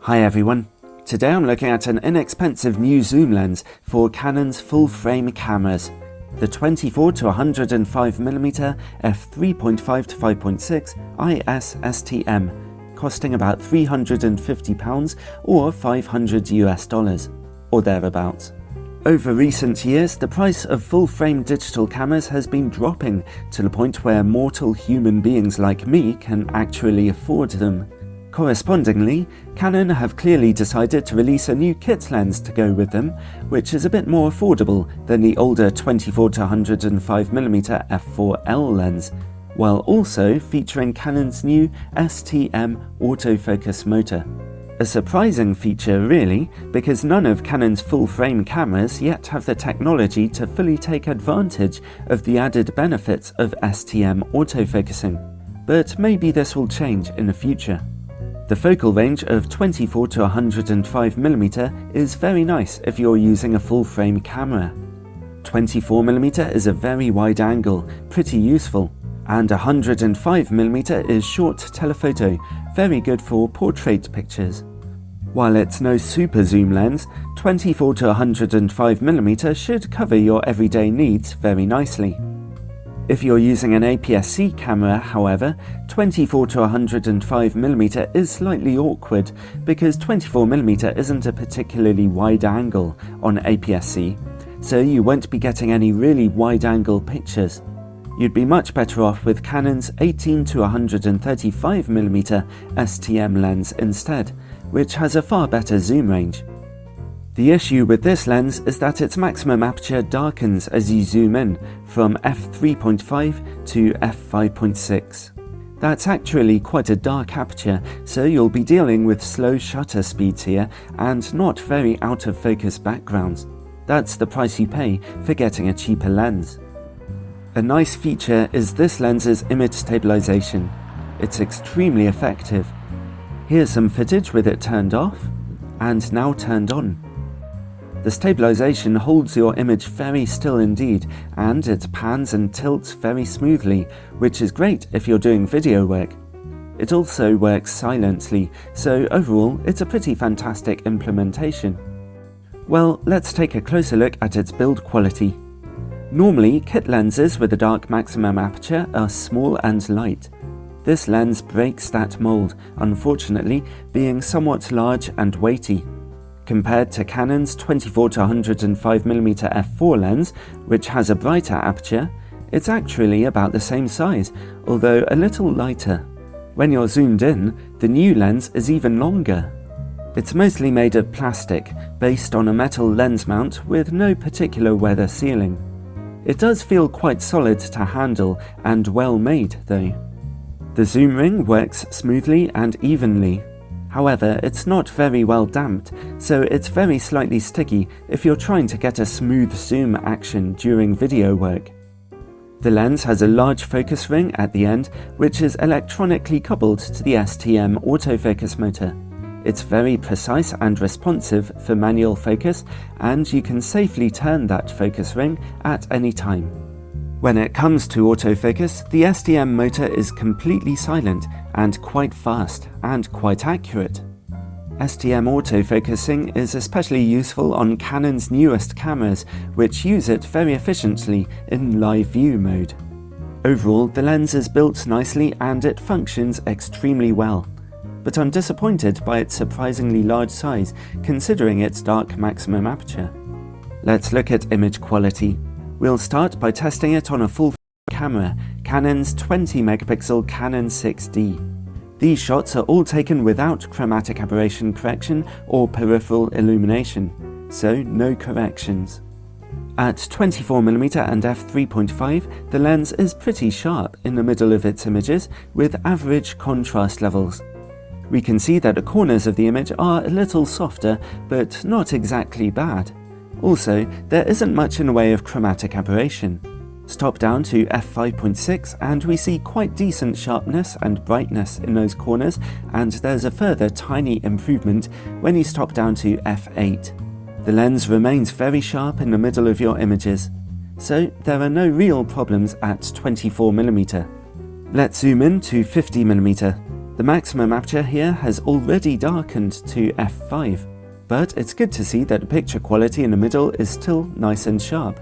Hi everyone, today I'm looking at an inexpensive new zoom lens for Canon's full-frame cameras, the 24-105mm f3.5-5.6 IS STM, costing about £350 or $500 or thereabouts. Over recent years, the price of full-frame digital cameras has been dropping to the point where mortal human beings like me can actually afford them. Correspondingly, Canon have clearly decided to release a new kit lens to go with them, which is a bit more affordable than the older 24-105mm f4L lens, while also featuring Canon's new STM autofocus motor. A surprising feature really, because none of Canon's full-frame cameras yet have the technology to fully take advantage of the added benefits of STM autofocusing, but maybe this will change in the future. The focal range of 24-105mm is very nice if you're using a full-frame camera. 24mm is a very wide angle, pretty useful, and 105mm is short telephoto, very good for portrait pictures. While it's no super zoom lens, 24-105mm should cover your everyday needs very nicely. If you're using an APS-C camera, however, 24-105mm is slightly awkward because 24mm isn't a particularly wide angle on APS-C, so you won't be getting any really wide-angle pictures. You'd be much better off with Canon's 18-135mm STM lens instead, which has a far better zoom range. The issue with this lens is that its maximum aperture darkens as you zoom in from f3.5 to f5.6. That's actually quite a dark aperture, so you'll be dealing with slow shutter speeds here and not very out of focus backgrounds. That's the price you pay for getting a cheaper lens. A nice feature is this lens's image stabilization. It's extremely effective. Here's some footage with it turned off and now turned on. The stabilization holds your image very still indeed, and it pans and tilts very smoothly, which is great if you're doing video work. It also works silently, so overall it's a pretty fantastic implementation. Well, let's take a closer look at its build quality. Normally, kit lenses with a dark maximum aperture are small and light. This lens breaks that mold, unfortunately, being somewhat large and weighty. Compared to Canon's 24-105mm f4 lens, which has a brighter aperture, it's actually about the same size, although a little lighter. When you're zoomed in, the new lens is even longer. It's mostly made of plastic, based on a metal lens mount with no particular weather sealing. It does feel quite solid to handle and well made though. The zoom ring works smoothly and evenly. However, it's not very well damped, so it's very slightly sticky if you're trying to get a smooth zoom action during video work. The lens has a large focus ring at the end, which is electronically coupled to the STM autofocus motor. It's very precise and responsive for manual focus, and you can safely turn that focus ring at any time. When it comes to autofocus, the STM motor is completely silent and quite fast and quite accurate. STM autofocusing is especially useful on Canon's newest cameras, which use it very efficiently in live view mode. Overall, the lens is built nicely and it functions extremely well, but I'm disappointed by its surprisingly large size considering its dark maximum aperture. Let's look at image quality. We'll start by testing it on a full camera, Canon's 20MP Canon 6D. These shots are all taken without chromatic aberration correction or peripheral illumination, so no corrections. At 24mm and f3.5, the lens is pretty sharp in the middle of its images with average contrast levels. We can see that the corners of the image are a little softer, but not exactly bad. Also, there isn't much in the way of chromatic aberration. Stop down to f5.6 and we see quite decent sharpness and brightness in those corners, and there's a further tiny improvement when you stop down to f8. The lens remains very sharp in the middle of your images, so there are no real problems at 24mm. Let's zoom in to 50mm. The maximum aperture here has already darkened to f5, but it's good to see that the picture quality in the middle is still nice and sharp.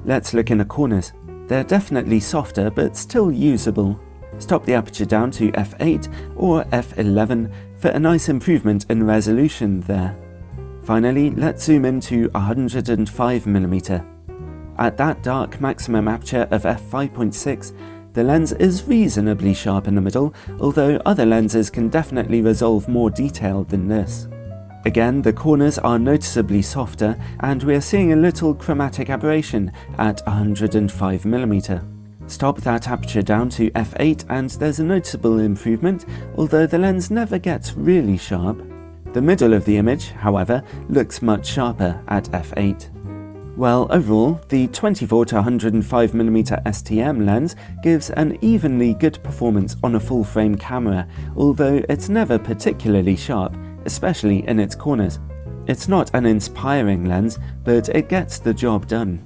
Let's look in the corners. They're definitely softer but still usable. Stop the aperture down to f8 or f11 for a nice improvement in resolution there. Finally, let's zoom in to 105mm. At that dark maximum aperture of f5.6, the lens is reasonably sharp in the middle, although other lenses can definitely resolve more detail than this. Again, the corners are noticeably softer, and we are seeing a little chromatic aberration at 105mm. Stop that aperture down to f8 and there's a noticeable improvement, although the lens never gets really sharp. The middle of the image, however, looks much sharper at f8. Well, overall, the 24 to 105mm STM lens gives an evenly good performance on a full-frame camera, although it's never particularly sharp, especially in its corners. It's not an inspiring lens, but it gets the job done.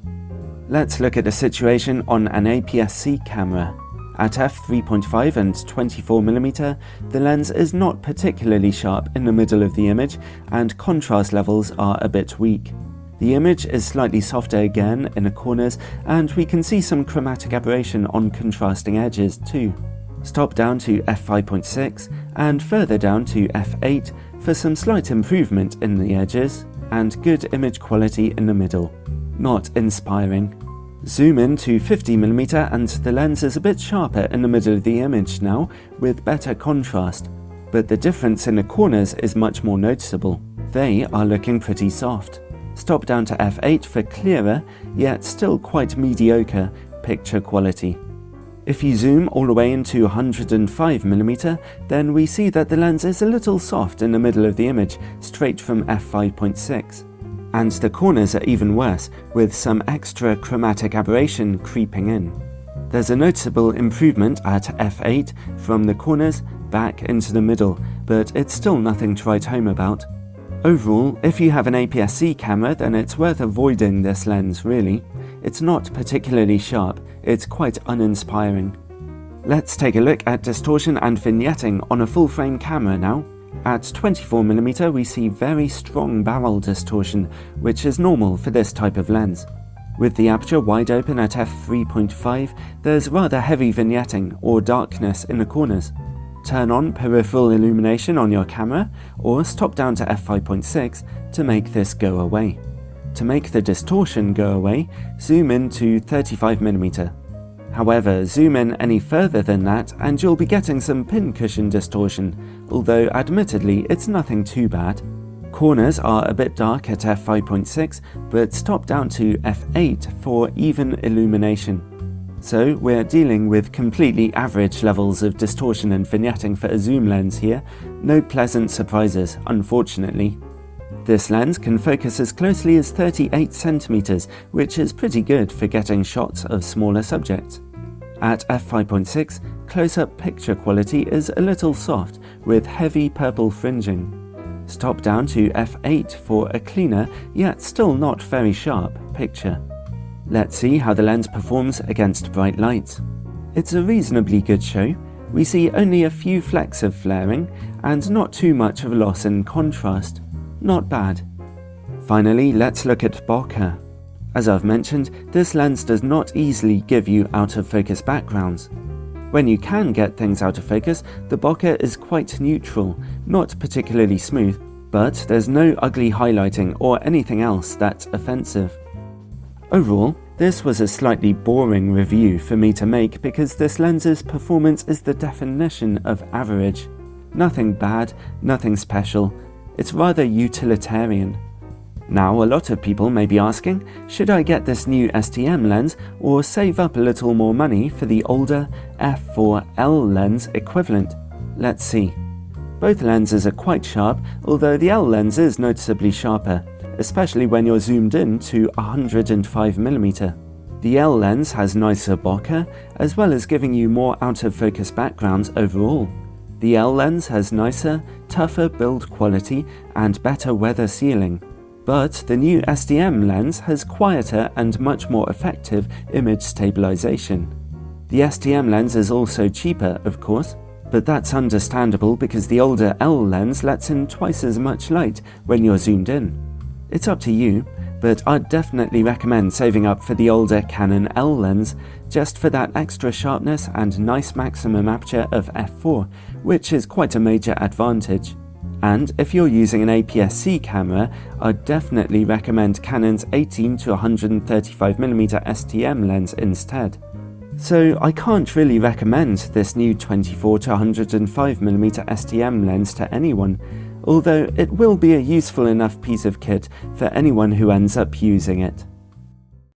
Let's look at the situation on an APS-C camera. At f3.5 and 24mm, the lens is not particularly sharp in the middle of the image, and contrast levels are a bit weak. The image is slightly softer again in the corners, and we can see some chromatic aberration on contrasting edges too. Stop down to f5.6 and further down to f8 for some slight improvement in the edges and good image quality in the middle. Not inspiring. Zoom in to 50mm and the lens is a bit sharper in the middle of the image now, with better contrast, but the difference in the corners is much more noticeable. They are looking pretty soft. Stop down to f8 for clearer, yet still quite mediocre, picture quality. If you zoom all the way into 105mm, then we see that the lens is a little soft in the middle of the image, straight from f5.6. And the corners are even worse, with some extra chromatic aberration creeping in. There's a noticeable improvement at f8 from the corners back into the middle, but it's still nothing to write home about. Overall, if you have an APS-C camera, then it's worth avoiding this lens really. It's not particularly sharp, it's quite uninspiring. Let's take a look at distortion and vignetting on a full-frame camera now. At 24mm we see very strong barrel distortion, which is normal for this type of lens. With the aperture wide open at f3.5, there's rather heavy vignetting or darkness in the corners. Turn on peripheral illumination on your camera, or stop down to f5.6 to make this go away. To make the distortion go away, zoom in to 35mm. However, zoom in any further than that and you'll be getting some pincushion distortion, although admittedly it's nothing too bad. Corners are a bit dark at f5.6, but stop down to f8 for even illumination. So we're dealing with completely average levels of distortion and vignetting for a zoom lens here, no pleasant surprises, unfortunately. This lens can focus as closely as 38cm, which is pretty good for getting shots of smaller subjects. At f5.6, close-up picture quality is a little soft, with heavy purple fringing. Stop down to f8 for a cleaner, yet still not very sharp, picture. Let's see how the lens performs against bright lights. It's a reasonably good show. We see only a few flecks of flaring, and not too much of a loss in contrast. Not bad. Finally, let's look at bokeh. As I've mentioned, this lens does not easily give you out-of-focus backgrounds. When you can get things out of focus, the bokeh is quite neutral, not particularly smooth, but there's no ugly highlighting or anything else that's offensive. Overall, this was a slightly boring review for me to make because this lens's performance is the definition of average. Nothing bad, nothing special. It's rather utilitarian. Now, a lot of people may be asking, should I get this new STM lens or save up a little more money for the older f4L lens equivalent? Let's see. Both lenses are quite sharp, although the L lens is noticeably sharper, especially when you're zoomed in to 105mm. The L lens has nicer bokeh, as well as giving you more out-of-focus backgrounds overall. The L lens has nicer, tougher build quality and better weather sealing. But the new STM lens has quieter and much more effective image stabilization. The STM lens is also cheaper, of course. But that's understandable because the older L lens lets in twice as much light when you're zoomed in. It's up to you, but I'd definitely recommend saving up for the older Canon L lens just for that extra sharpness and nice maximum aperture of f4, which is quite a major advantage. And if you're using an APS-C camera, I'd definitely recommend Canon's 18 to 135mm STM lens instead. So I can't really recommend this new 24 to 105mm STM lens to anyone, although it will be a useful enough piece of kit for anyone who ends up using it.